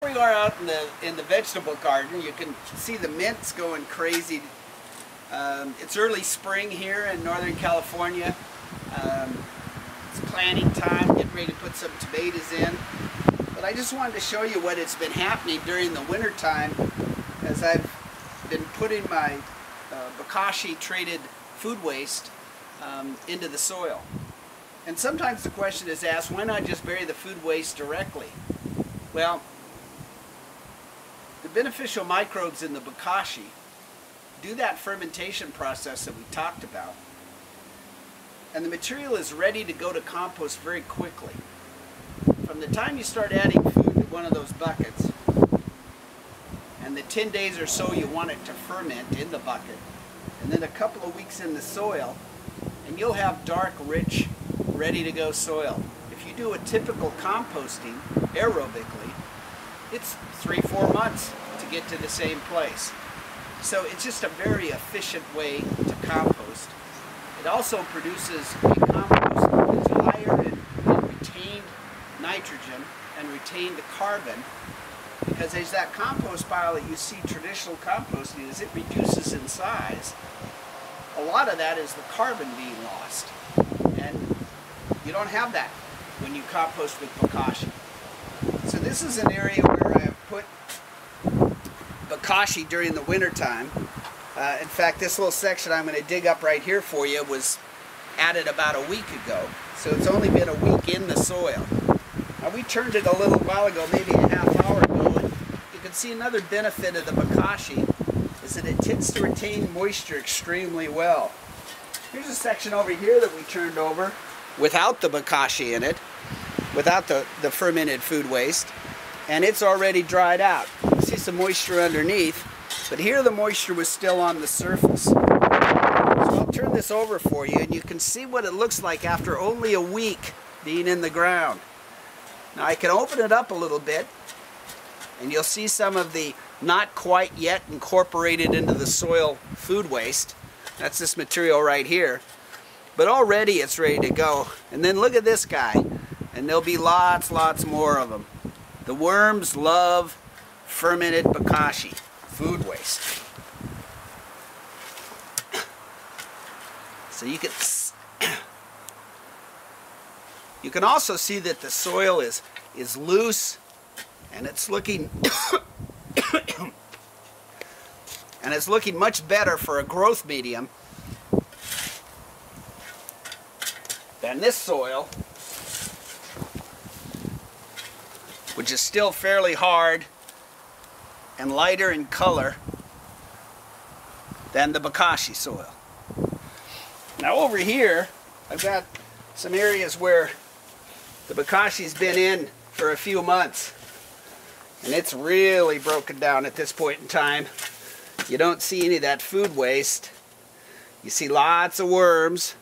We are out in the vegetable garden. You can see the mints going crazy. It's early spring here in Northern California. It's planting time, getting ready to put some tomatoes in. But I just wanted to show you what has been happening during the winter time as I've been putting my Bokashi treated food waste into the soil. And sometimes the question is asked, why not just bury the food waste directly? Well, the beneficial microbes in the Bokashi do that fermentation process that we talked about, and the material is ready to go to compost very quickly. From the time you start adding food to one of those buckets, and the 10 days or so you want it to ferment in the bucket, and then a couple of weeks in the soil, and you'll have dark, rich, ready to go soil. If you do a typical composting aerobically, it's 3-4 months to get to the same place. So it's just a very efficient way to compost. It also produces a compost that's higher in retained nitrogen and retained carbon, because there's that compost pile that you see traditional composting, as it reduces in size, a lot of that is the carbon being lost. And you don't have that when you compost with Bokashi. So this is an area where I have put Bokashi during the winter time. In fact, this little section I'm going to dig up right here for you was added about a week ago. So it's only been a week in the soil. Now we turned it a little while ago, maybe a half hour ago, and you can see another benefit of the Bokashi is that it tends to retain moisture extremely well. Here's a section over here that we turned over without the Bokashi in it, without the fermented food waste, and it's already dried out. You see some moisture underneath, but here the moisture was still on the surface. So I'll turn this over for you, and you can see what it looks like after only a week being in the ground. Now I can open it up a little bit, and you'll see some of the not quite yet incorporated into the soil food waste. That's this material right here. But already it's ready to go. And then look at this guy. And there'll be lots more of them. The worms love fermented Bokashi food waste. So you can also see that the soil is loose, and it's looking and it's looking much better for a growth medium than this soil, which is still fairly hard and lighter in color than the Bokashi soil. Now over here, I've got some areas where the Bokashi's been in for a few months, and it's really broken down at this point in time. You don't see any of that food waste. You see lots of worms.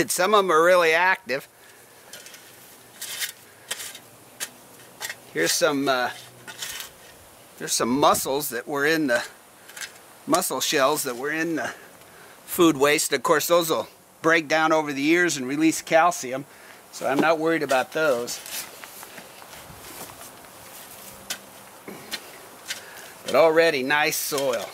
Some of them are really active. Here's some mussels that were in the mussel shells that were in the food waste. Of course, those will break down over the years and release calcium, so I'm not worried about those. But already nice soil.